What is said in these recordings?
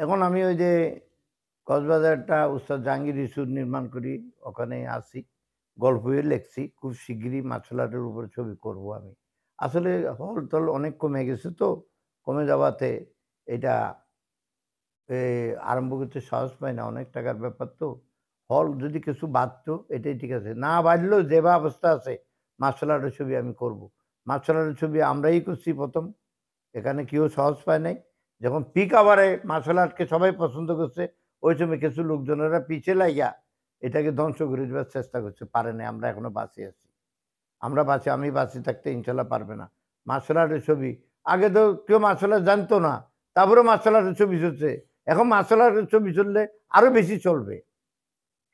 এখন আমি ওই যে কক্সবাজারটা উস্তাদ জাহাঙ্গীর রিসোর্ট নির্মাণ করি, ওখানে আছি। গল্প বই লিখছি। খুব শিগগিরই মার্শাল আর্টের উপরে ছবি করব আমি। আসলে হল-টল অনেক কমে গেছে তো। কমে যাওয়াতে এটা এ আরম্ভ করতে সাহস পাই না। অনেক টাকার ব্যাপার তো। হল যদি কিছু বাঁধতো এটাই ঠিক আছে। না বাঁধলেও যেভাবে অবস্থা আছে মার্শাল আর্টের ছবি আমি করব। মার্শাল আর্টের ছবি আমরাই করছি ১ম। এখানে কেউ সহজ পায় নাই। যখন পিক আওয়ারে মার্শাল আর্টকে সবাই পছন্দ করছে, ওই সময় কিছু লোকজনেরা পিছে লাইগা এটাকে ধ্বংস করে দিবার চেষ্টা করছে। পারে নাই। আমরা এখনো বাঁচি আছি। আমরা বাঁচি, আমি বাঁচি থাকতে ইনশাল্লাহ পারবে না। মার্শাল আর্টের ছবি, আগে তো কেউ মার্শাল আর্ট জানতো না। তারপরেও মার্শাল আর্টের ছবি চলছে। এখন মার্শাল আর্টের ছবি চললে আরো বেশি চলবে।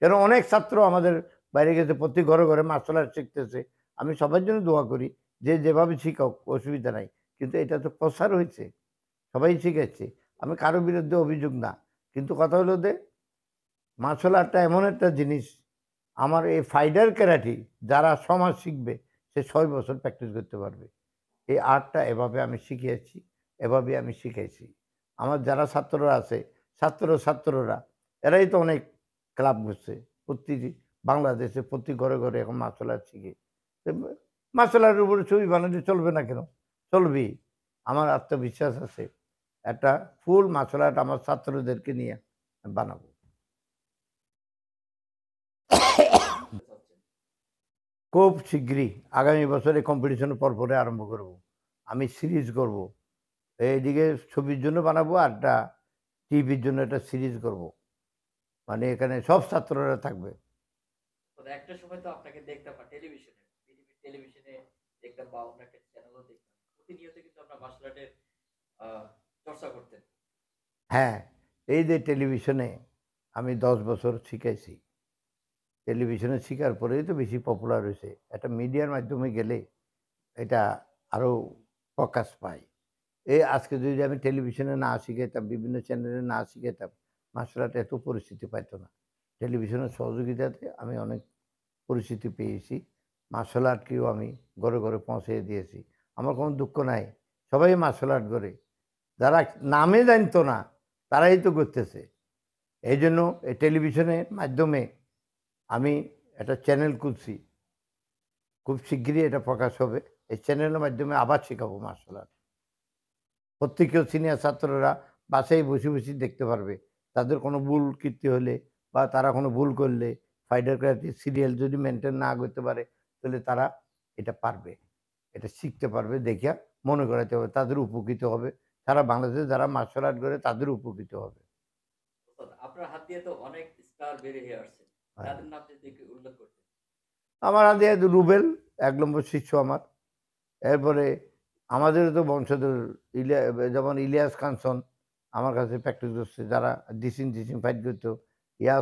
কেন অনেক ছাত্র আমাদের বাইরে গেছে, প্রতি ঘরে, ঘরে মার্শাল আর্ট শিখতেছে। আমি সবার জন্য দোয়া করি যে যেভাবে শিখাক অসুবিধা নাই। কিন্তু এটা তো প্রসার হয়েছে। সবাই শিখাচ্ছে। আমি কারো বিরুদ্ধে অভিযোগ না। কিন্তু কথা হলো যে মার্শাল আর্টটা এমন একটা জিনিস, আমার এই ফাইটার ক্যারাটে যারা সমাজ শিখবে সে ৬ বছর প্র্যাকটিস করতে পারবে। এই আর্টটা এভাবে আমি শিখিয়েছি, এভাবেই আমি শিখাইছি। আমার যারা ছাত্ররা আছে, ছাত্ররা এরাই তো অনেক ক্লাব করছে। প্রতি বাংলাদেশে প্রতি ঘরে, ঘরে এখন মার্শাল আর্ট শিখে। তো মার্শাল আর্টের উপরে ছবি বানালে চলবে না কেন? চলবেই। আমার আত্মবিশ্বাস আছে। একটা ফুল মার্শাল আর্ট আমার ছাত্রদেরকে নিয়ে বানাবো। করতে চাচ্ছেন? খুব শিগগিরই আগামী বছরে কম্পিটিশনের পরপরে আরম্ভ করব। আমি সিরিজ করব। এইদিকে ছবির জন্য বানাবো, আরটা টিভির জন্য একটা সিরিজ করব। মানে এখানে সব ছাত্ররা থাকবে। তো একটা সময় তো আপনাকে দেখতাম না টেলিভিশনে। বিটিভির টেলিভিশনে দেখতাম বা অন্য একটা চ্যানেলও দেখতাম। প্রতিনিয়ত কিন্তু আপনার মার্শাল আর্টের আ চর্চা করতেন। হ্যাঁ, এই যে টেলিভিশনে আমি ১০ বছর শিখাইছি। টেলিভিশনে শিখার পরেই তো বেশি পপুলার হইছে। একটা মিডিয়ার মাধ্যমে গেলে এটা আরো প্রকাশ পায়। এই আজকে যদি আমি টেলিভিশনে না শিখাইতাম, বিভিন্ন চ্যানেলে না শিখাইতাম, মার্শাল আর্ট এত পরিচিতি পাইত না। টেলিভিশনের সহযোগিতাতে আমি অনেক পরিচিতি পেয়েছি। মার্শাল আর্টকেও আমি ঘরে, ঘরে পৌঁছিয়ে দিয়েছি। আমার কোনো দুঃখ নাই। সবাই মার্শাল আর্ট করে। যারা নামে জানতো না, তারাই তো করতেছে। এইজন্য এই টেলিভিশনের মাধ্যমে আমি একটা চ্যানেল খুলছি। খুব শিগগিরই এটা প্রকাশ হবে। এই চ্যানেলের মাধ্যমে আবার শেখাবো মার্শাল আর্ট। প্রত্যেকেও সিনিয়র ছাত্ররা বাসায় বসে, বসে দেখতে পারবে। তাদের কোনো ভুল কীর্তি হলে বা তারা কোনো ভুল করলে ফাইটার ক্রাইটের সিরিয়াল যদি মেইনটেইন না করতে পারে, তাহলে তারা এটা পারবে। এটা শিখতে পারবে দেখিয়া মনে করাইতে হবে। তাদের উপকৃত হবে। সারা বাংলাদেশে যারা মার্শাল আর্ট করে তাদের উপকৃত হবে। ওস্তাদ আপনার হাত দিয়ে তো অনেক স্টার বের হয়ে আসছে। হ্যাঁ। তাদের নাম যদি একটু উল্লেখ করতেন। আমার হাতে রুবেল ১ নম্বর শিষ্য আমার। এরপরে আমাদেরও তো বংশধর যেমন ইলিয়াস কাঞ্চন আমার কাছে প্র্যাকটিস করছে। যারা ডিসিং ফাইট করতো,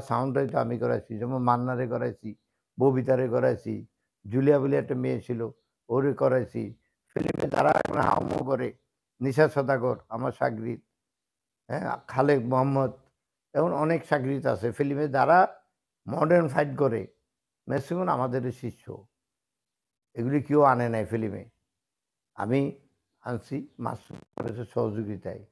সাউন্ডটাই তো আমি করাইছি। যেমন মান্নারে করাইছি, ববিতারে করাইছি, জুলিয়া বলে একটা মেয়ে ছিল, ওরে করাইছি। ফিল্মে যারা এখন হাউমাউ করে, নিশা সওদাগর আমার সাগরিদ, হ্যাঁ? খালেক মোহাম্মদ, এমন অনেক সাগরিদ আছে। ফিল্মে যারা মডার্ন ফাইট করে, ম্যাক্সিমাম আমাদেরই শিষ্য। এগুলি কেউ আনে নাই ফিল্মে। আমি আনছি মাস্টারের সহযোগিতায়।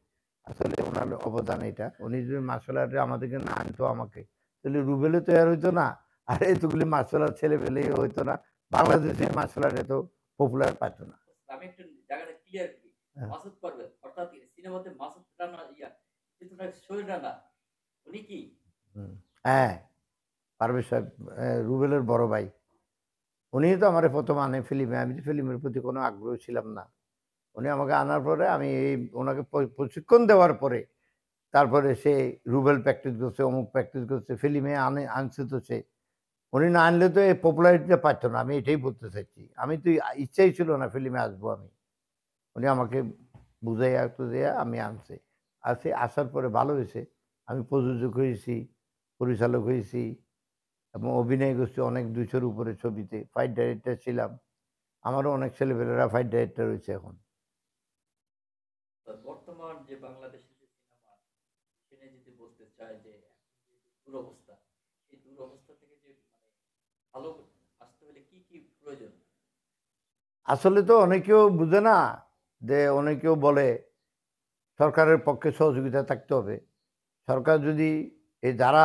আসলে ওনার অবদান এটা। উনি যদি মার্শাল আর্টে আমাদেরকে না আনতো আমাকে, তাহলে রুবেলও তৈয়ার হইতো না। আর এতগুলি মার্শাল আর্ট ছেলেপেলেই হইতো না। বাংলাদেশে মার্শাল আর্ট এত পপুলার পাইত না। আমি একটু জায়গাটা ক্লিয়ার করি। হ্যাঁ। মাসুদ পারভেজ অর্থাৎ সিনেমাতে মাসুদ রানা চিত্রনায়ক সোহেল রানা উনি কি? হুম। হ্যাঁ, পারভেজ সাহেব রুবেলের বড় ভাই। উনিই তো আমারে ১ম আনে ফিল্মে। আমি তো ফিল্মের প্রতি কোনো আগ্রহ ছিলাম না। উনি আমাকে আনার পরে আমি ওনাকে প্রশিক্ষণ দেওয়ার পরে তারপরে সে রুবেল প্র্যাকটিস করছে, অমুক প্র্যাকটিস করছে, ফিল্মে আনছে তো সে। উনি না আনলে তো এই পপুলারিটিটা পাইত না। আমি এটাই বলতে চাইছি। আমি তো ইচ্ছাই ছিল না ফিল্মে আসবো আমি। উনি আমাকে বুঝাইয়া টুজাইয়া আমি আনছি। আসার পরে ভালো হইছে। আমি প্রযোজক হয়েছি, পরিচালক হয়েছি এবং অভিনয় করছি অনেক ২০০ র উপরে ছবিতে। ফাইট ডাইরেক্টর ছিলাম। আমারও অনেক ছেলেপেলেরা ফাইট ডাইরেক্টর হইছে এখন। বর্তমান যে বাংলাদেশের যে সিনেমা সেটা যদি বলতে চায় যে এখন যে দুরবস্থা সেই দুরবস্থা থেকে যে মানে ভালো আসতে হলে কি কি প্রয়োজন? আসলে তো অনেকেও বুঝে না যে অনেকেও বলে সরকারের পক্ষে সহযোগিতা থাকতে হবে। সরকার যদি এই যারা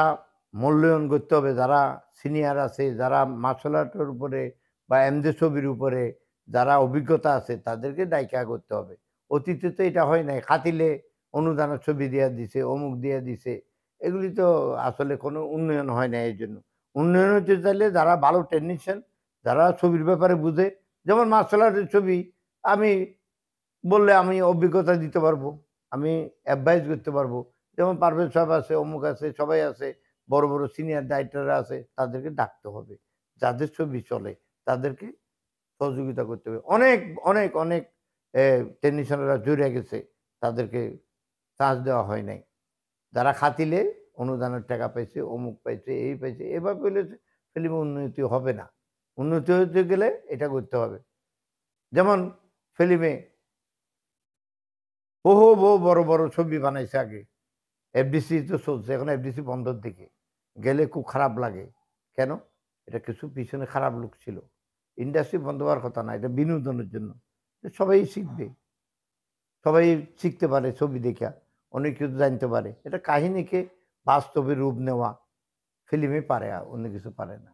মূল্যায়ন করতে হবে, যারা সিনিয়র আছে, যারা মার্শাল আর্টের উপরে বা এমজে ছবির উপরে যারা অভিজ্ঞতা আছে তাদেরকে দায়িকা করতে হবে। অতীতে তো এটা হয় নাই। খাতিলে অনুদানের ছবি দিয়া দিছে, অমুক দিয়া দিছে। এগুলি তো আসলে কোনো উন্নয়ন হয় নাই এজন্য। উন্নয়ন হতে চাইলে যারা ভালো টেকনিশিয়ান, যারা ছবির ব্যাপারে বুঝে, যেমন মার্শাল আর্টের ছবি আমি বললে আমি অভিজ্ঞতা দিতে পারবো। আমি অ্যাডভাইস করতে পারবো। যেমন পারভেজ সাহেব আছে, অমুক আছে, সবাই আছে। বড়, বড় সিনিয়র ডাইরেক্টররা আছে। তাদেরকে ডাকতে হবে। যাদের ছবি চলে তাদেরকে সহযোগিতা করতে হবে। অনেক, অনেক, অনেক এ টেকনিশিয়ানরা জুড়ে গেছে। তাদেরকে চান্স দেওয়া হয় নাই। যারা খাতিলে অনুদানের টাকা পাইছে, অমুক পাইছে, এই পাইছে। এভাবে হলে ফিল্মে উন্নতি হবে না। উন্নতি হতে গেলে এটা করতে হবে। যেমন ফিল্মে বহু বড়, বড় ছবি বানাইছে আগে। এফডিসি তো চলছে। এখন এফডিসি বন্ধর দিকে। গেলে খুব খারাপ লাগে। কেন? এটা কিছু পিছনে খারাপ লোক ছিল। ইন্ডাস্ট্রি বন্ধ হওয়ার কথা না। এটা বিনোদনের জন্য। সবাই শিখবে। সবাই শিখতে পারে ছবি দেইখা। অনেক কিছু জানতে পারে। এটা কাহিনীকে বাস্তবে রূপ নেওয়া ফিল্মে পারে, অন্য কিছু পারে না।